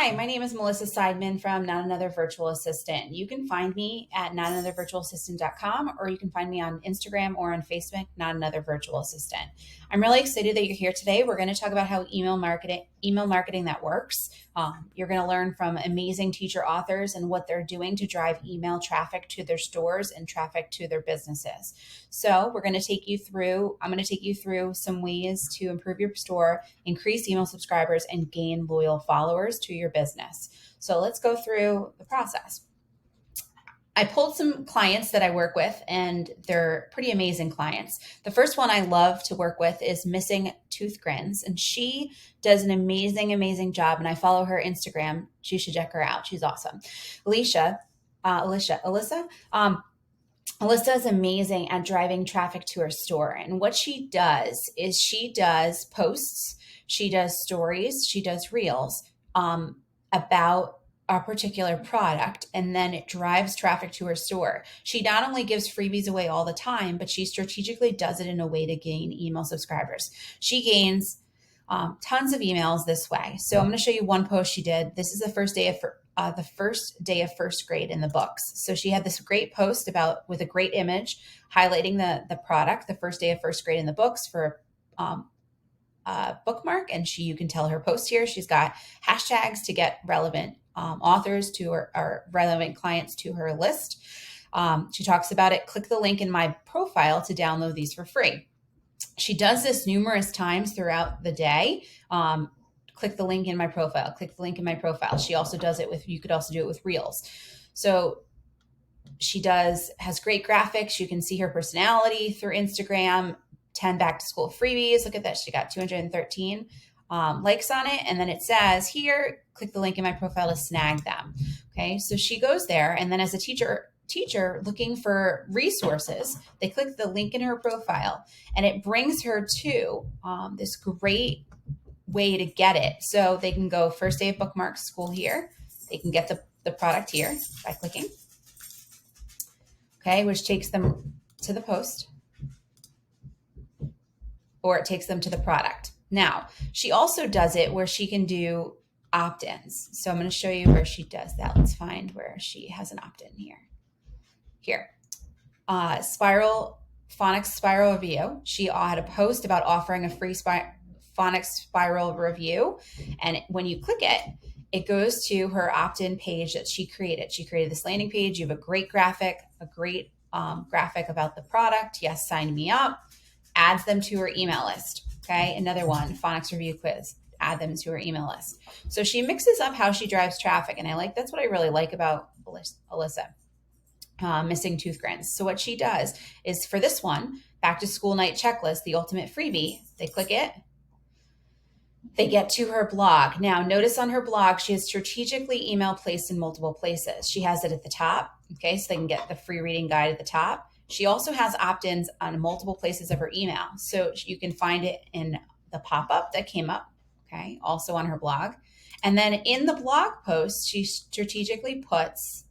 Hi, my name is Melissa Seidman from Not Another Virtual Assistant. You can find me at notanothervirtualassistant.com, or you can find me on Instagram or on Facebook, Not Another Virtual Assistant. I'm really excited that you're here today. We're going to talk about how email marketing that works. You're going to learn from amazing teacher authors and what they're doing to drive email traffic to their stores and traffic to their businesses. So I'm going to take you through some ways to improve your store, increase email subscribers, and gain loyal followers to your business. So let's go through the process. I pulled some clients that I work with, and they're pretty amazing clients. The first one I love to work with is Missing Tooth Grins, and she does an amazing job, and I follow her Instagram. You should check her out. She's awesome. Alyssa, Alyssa is amazing at driving traffic to her store. And what she does is she does posts, she does stories, she does reels about a particular product, and then it drives traffic to her store. She not only gives freebies away all the time, but she strategically does it in a way to gain email subscribers. She gains tons of emails this way. So I'm going to show you one post she did. This is the first day of first grade in the books. So she had this great post with a great image highlighting the product, the first day of first grade in the books for bookmark. And you can tell her post here. She's got hashtags to get relevant authors to her, or relevant clients to her list. She talks about it. Click the link in my profile to download these for free. She does this numerous times throughout the day. Click the link in my profile. Click the link in my profile. She also does it you could also do it with reels. So she has great graphics. You can see her personality through Instagram. 10 back to school freebies. Look at that. She got 213 likes on it. And then it says here, click the link in my profile to snag them. Okay. So she goes there. And then as a teacher looking for resources, they click the link in her profile, and it brings her to this great way to get it. So they can go first day of bookmark school here. They can get the product here by clicking. Okay. Which takes them to the post, or it takes them to the product. Now, she also does it where she can do opt-ins. So I'm going to show you where she does that. Let's find where she has an opt-in here. Phonics Spiral Review. She had a post about offering a free Phonics Spiral review. And when you click it, it goes to her opt-in page that she created. She created this landing page. You have a great graphic about the product. Yes, sign me up. Adds them to her email list. Okay, another one, Phonics Review Quiz. Add them to her email list. So she mixes up how she drives traffic, and that's what I really like about Alyssa. Missing Tooth Grins. So what she does is, for this one, back to school night checklist, the ultimate freebie, they click it, they get to her blog. Now, notice on her blog, she has strategically email placed in multiple places. She has it at the top, okay, so they can get the free reading guide at the top. She also has opt-ins on multiple places of her email. So you can find it in the pop-up that came up, okay, also on her blog. And then in the blog post, she strategically puts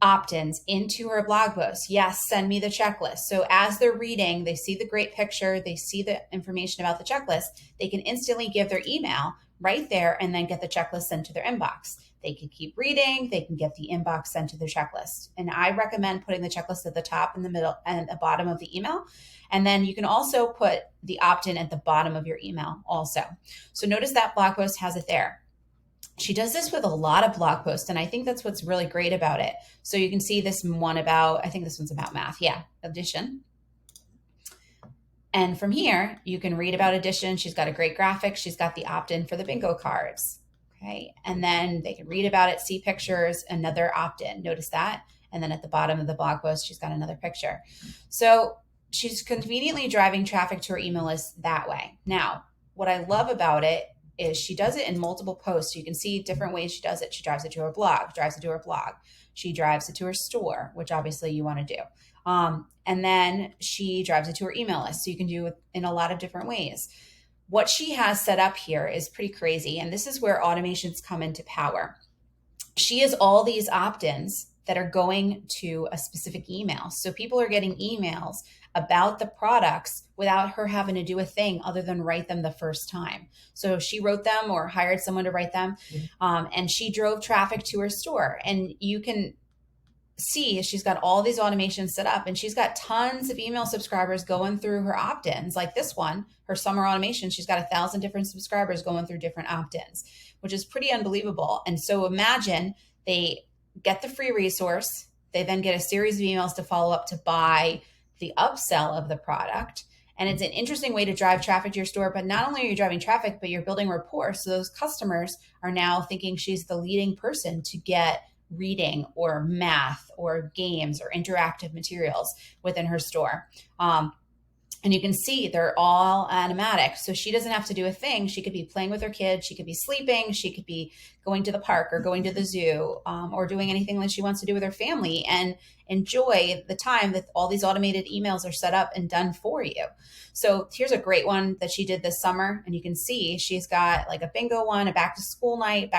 opt-ins into her blog post. Yes, send me the checklist. So as they're reading, they see the great picture, they see the information about the checklist, they can instantly give their email right there and then get the checklist sent to their inbox. They can keep reading, they can get the inbox sent to their checklist. And I recommend putting the checklist at the top, in the middle, and the bottom of the email. And then you can also put the opt-in at the bottom of your email also. So notice that blog post has it there. She does this with a lot of blog posts, and I think that's what's really great about it. So you can see this one I think this one's about math. Yeah, addition. And from here, you can read about addition. She's got a great graphic. She's got the opt-in for the bingo cards. Okay. And then they can read about it, see pictures, another opt-in. Notice that. And then at the bottom of the blog post, she's got another picture. So she's conveniently driving traffic to her email list that way. Now, what I love about it is she does it in multiple posts. So you can see different ways she does it. She drives it to her blog, She drives it to her store, which obviously you want to do. And then she drives it to her email list. So you can do it in a lot of different ways. What she has set up here is pretty crazy. And this is where automations come into power. She has all these opt-ins that are going to a specific email. So people are getting emails about the products without her having to do a thing other than write them the first time. So she wrote them or hired someone to write them, and she drove traffic to her store. And you can see she's got all these automations set up, and she's got tons of email subscribers going through her opt-ins. Like this one, her summer automation, she's got 1,000 different subscribers going through different opt-ins, which is pretty unbelievable. And so imagine they get the free resource, they then get a series of emails to follow up to buy the upsell of the product. And it's an interesting way to drive traffic to your store. But not only are you driving traffic, but you're building rapport. So those customers are now thinking she's the leading person to get reading or math or games or interactive materials within her store. And you can see they're all automatic. So she doesn't have to do a thing. She could be playing with her kids. She could be sleeping. She could be going to the park or going to the zoo, or doing anything that she wants to do with her family and enjoy the time that all these automated emails are set up and done for you. So here's a great one that she did this summer. And you can see she's got like a bingo one, a back to school night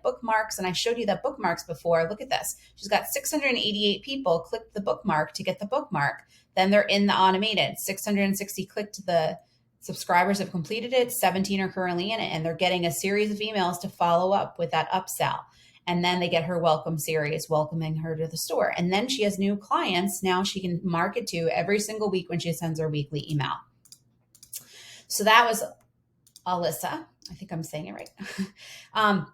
bookmarks. And I showed you the bookmarks before. Look at this. She's got 688 people click the bookmark to get the bookmark. Then they're in the automated. 660 clicked the subscribers have completed it. 17 are currently in it, and they're getting a series of emails to follow up with that upsell. And then they get her welcome series, welcoming her to the store. And then she has new clients now she can market to every single week when she sends her weekly email. So that was Alyssa. I think I'm saying it right.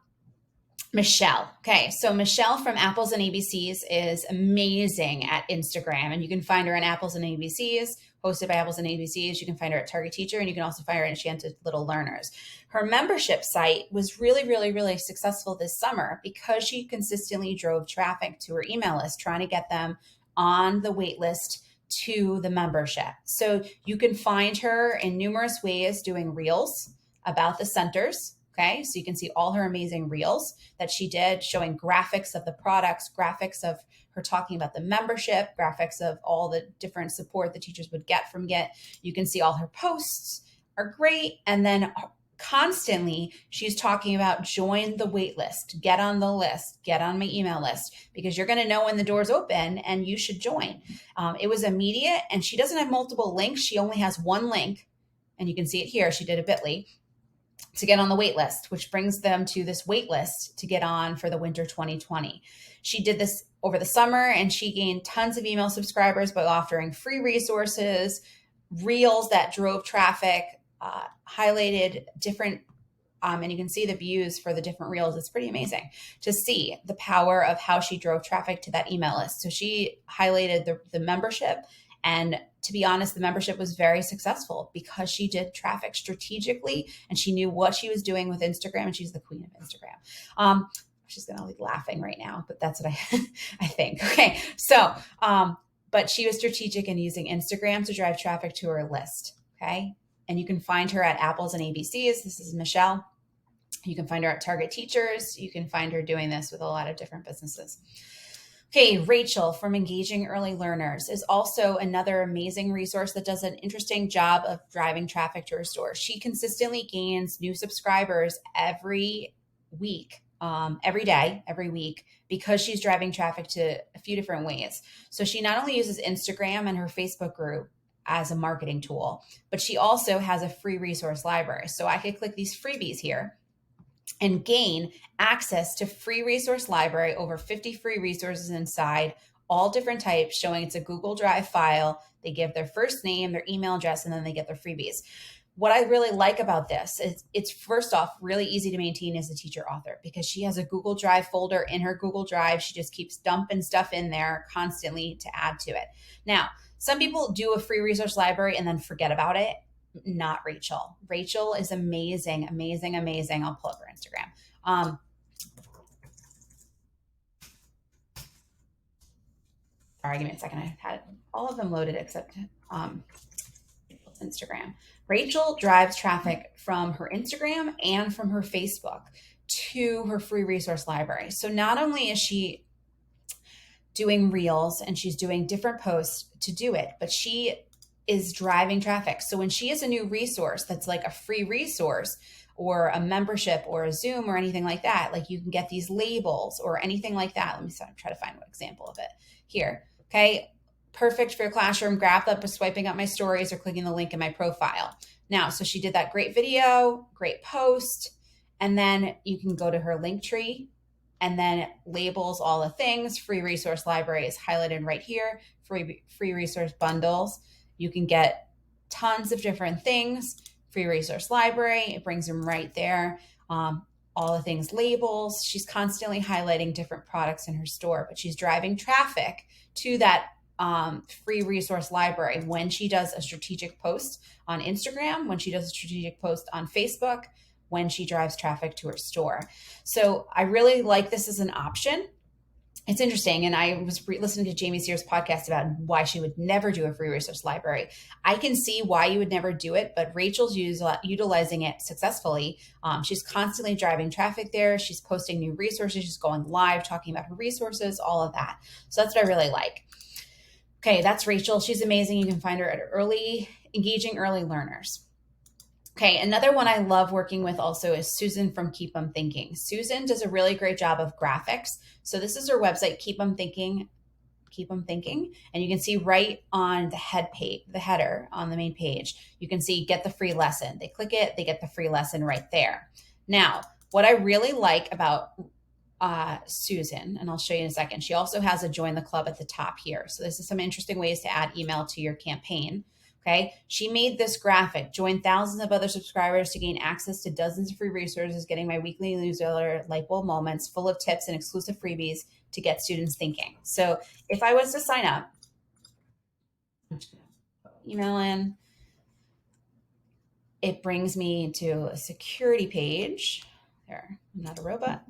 Michelle. Okay, so Michelle from Apples and ABCs is amazing at Instagram, and you can find her on Apples and ABCs, hosted by Apples and ABCs. You can find her at Target Teacher, and you can also find her at Enchanted Little Learners. Her membership site was really, really, really successful this summer because she consistently drove traffic to her email list, trying to get them on the wait list to the membership. So you can find her in numerous ways doing reels about the centers. Okay, so you can see all her amazing reels that she did showing graphics of the products, graphics of her talking about the membership, graphics of all the different support the teachers would get from Git. You can see all her posts are great. And then constantly she's talking about join the wait list, get on the list, get on my email list, because you're going to know when the doors open and you should join. It was immediate, and she doesn't have multiple links. She only has one link, and you can see it here. She did a bit.ly to get on the wait list, which brings them to this wait list to get on for the winter 2020. She did this over the summer, and she gained tons of email subscribers by offering free resources, reels that drove traffic, highlighted different, and you can see the views for the different reels. It's pretty amazing to see the power of how she drove traffic to that email list. So she highlighted the membership. And to be honest, the membership was very successful because she did traffic strategically and she knew what she was doing with Instagram, and she's the queen of Instagram. She's going to be laughing right now, but that's what I think. Okay. So, but she was strategic in using Instagram to drive traffic to her list. Okay. And you can find her at Apples and ABCs. This is Michelle. You can find her at Target Teachers. You can find her doing this with a lot of different businesses. Okay, Rachel from Engaging Early Learners is also another amazing resource that does an interesting job of driving traffic to her store. She consistently gains new subscribers every week, every day, every week, because she's driving traffic to a few different ways. So she not only uses Instagram and her Facebook group as a marketing tool, but she also has a free resource library. So I could click these freebies here and gain access to free resource library, over 50 free resources inside, all different types, showing it's a Google Drive file. They give their first name, their email address, and then they get their freebies. What I really like about this is it's first off really easy to maintain as a teacher author, because she has a Google Drive folder in her Google Drive. She just keeps dumping stuff in there constantly to add to it. Now, some people do a free resource library and then forget about it. Not Rachel. Rachel is amazing, amazing, amazing. I'll pull up her Instagram. Sorry, give me a second. I had all of them loaded except Instagram. Rachel drives traffic from her Instagram and from her Facebook to her free resource library. So not only is she doing reels and she's doing different posts to do it, but she is driving traffic. So when she has a new resource that's like a free resource, or a membership or a Zoom or anything like that, like you can get these labels or anything like that. Let me try to find one example of it here. Okay. Perfect for your classroom. Grab that by swiping up my stories or clicking the link in my profile. Now, so she did that great video, great post, and then you can go to her link tree and then it labels all the things. Free resource library is highlighted right here. Free resource bundles. You can get tons of different things. Free resource library, it brings them right there. All the things labels. She's constantly highlighting different products in her store, but she's driving traffic to that free resource library when she does a strategic post on Instagram, when she does a strategic post on Facebook, when she drives traffic to her store. So I really like this as an option. It's interesting. And I was listening to Jamie Sears' podcast about why she would never do a free resource library. I can see why you would never do it, but Rachel's utilizing it successfully. She's constantly driving traffic there. She's posting new resources. She's going live, talking about her resources, all of that. So that's what I really like. Okay, that's Rachel. She's amazing. You can find her at Engaging Early Learners. Okay, another one I love working with also is Susan from Keep 'em Thinking. Susan does a really great job of graphics. So this is her website, Keep 'em Thinking, and you can see right on the header on the main page, you can see get the free lesson. They click it, they get the free lesson right there. Now, what I really like about Susan, and I'll show you in a second, she also has a join the club at the top here. So this is some interesting ways to add email to your campaign. Okay. She made this graphic, join thousands of other subscribers to gain access to dozens of free resources, getting my weekly newsletter, light bulb moments full of tips and exclusive freebies to get students thinking. So if I was to sign up, I'm just going to email in, it brings me to a security page. There, I'm not a robot.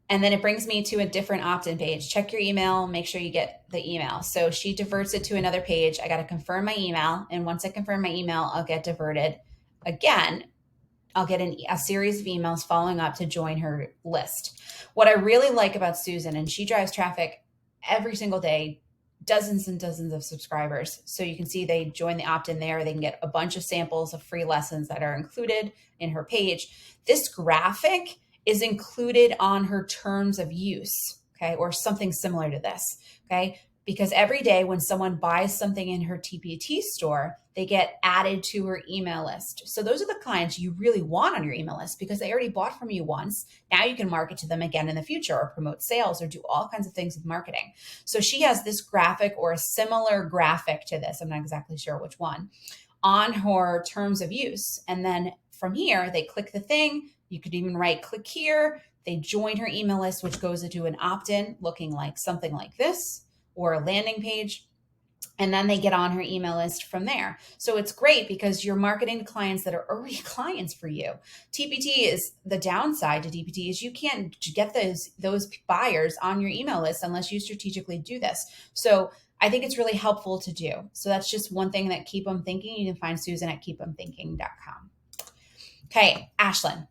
And then it brings me to a different opt-in page. Check your email, make sure you get the email. So she diverts it to another page. I got to confirm my email. And once I confirm my email, I'll get diverted again. I'll get a series of emails following up to join her list. What I really like about Susan, and she drives traffic every single day, dozens and dozens of subscribers. So you can see they join the opt-in there. They can get a bunch of samples of free lessons that are included in her page. This graphic is included on her terms of use, okay, or something similar to this, okay? Because every day when someone buys something in her TPT store, they get added to her email list. So those are the clients you really want on your email list because they already bought from you once. Now you can market to them again in the future or promote sales or do all kinds of things with marketing. So she has this graphic or a similar graphic to this, I'm not exactly sure which one, on her terms of use. And then from here, they click the thing. You could even click here. They join her email list, which goes into an opt-in looking like something like this or a landing page. And then they get on her email list from there. So it's great because you're marketing to clients that are already clients for you. TPT is the downside to TPT is you can't get those buyers on your email list unless you strategically do this. So I think it's really helpful to do. So that's just one thing that Keep 'em Thinking. You can find Susan at keepemthinking.com. Okay, Ashlyn.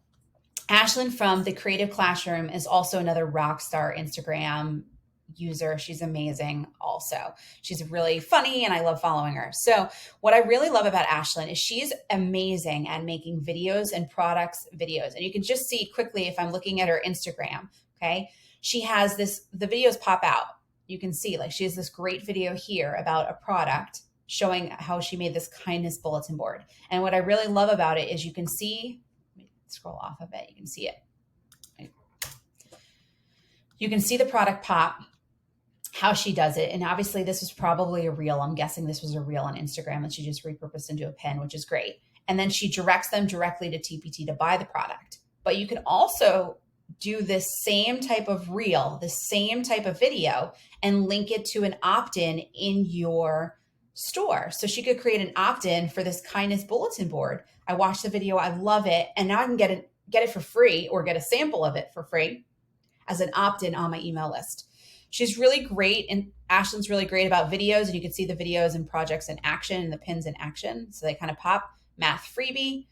Ashlyn from The Creative Classroom is also another rock star Instagram user. She's amazing also. She's really funny and I love following her. So what I really love about Ashlyn is she's amazing at making videos and products videos. And you can just see quickly if I'm looking at her Instagram, okay? She has the videos pop out. You can see like she has this great video here about a product showing how she made this kindness bulletin board. And what I really love about it is you can see, scroll off of it, you can see it. You can see the product pop, how she does it. And obviously this was probably a reel. I'm guessing this was a reel on Instagram that she just repurposed into a pin, which is great. And then she directs them directly to TPT to buy the product. But you can also do this same type of reel, the same type of video, and link it to an opt-in in your store. So she could create an opt-in for this kindness bulletin board. I watched the video, I love it, and now I can get it for free or get a sample of it for free as an opt-in on my email list. She's really great, and Ashlyn's really great about videos, and you can see the videos and projects in action and the pins in action. So they kind of pop, math freebie,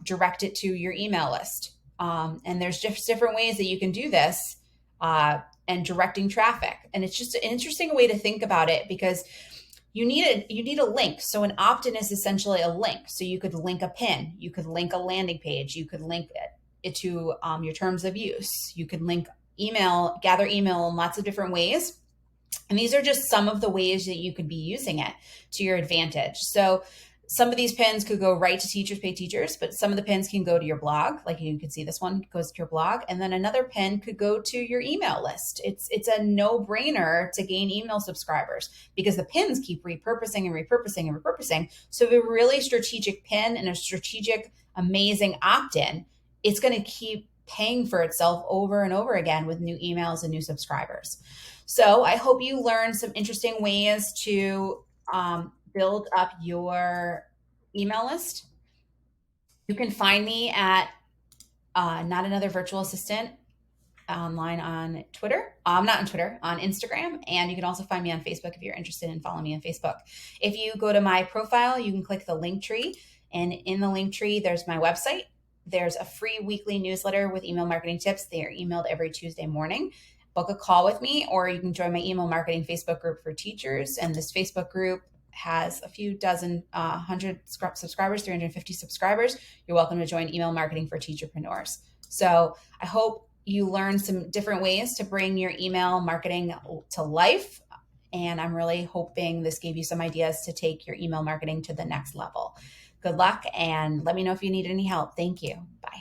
direct it to your email list. And there's just different ways that you can do this and directing traffic. And it's just an interesting way to think about it because you need a link. So an opt-in is essentially a link. So you could link a pin, you could link a landing page, you could link it to your terms of use. You could link email, gather email in lots of different ways. And these are just some of the ways that you could be using it to your advantage. So some of these pins could go right to Teachers Pay Teachers, but some of the pins can go to your blog. Like you can see this one goes to your blog, and then another pin could go to your email list. It's a no-brainer to gain email subscribers because the pins keep repurposing and repurposing and repurposing. So a really strategic pin and a strategic, amazing opt-in, it's going to keep paying for itself over and over again with new emails and new subscribers. So I hope you learned some interesting ways to build up your email list. You can find me at Not Another Virtual Assistant online on Twitter. Not on Twitter, on Instagram. And you can also find me on Facebook if you're interested in following me on Facebook. If you go to my profile, you can click the link tree. And in the link tree, there's my website. There's a free weekly newsletter with email marketing tips. They are emailed every Tuesday morning. Book a call with me, or you can join my email marketing Facebook group for teachers. And this Facebook group has a few dozen, 100 subscribers, 350 subscribers. You're welcome to join Email Marketing for Teacherpreneurs. So I hope you learn some different ways to bring your email marketing to life. And I'm really hoping this gave you some ideas to take your email marketing to the next level. Good luck, and let me know if you need any help. Thank you. Bye.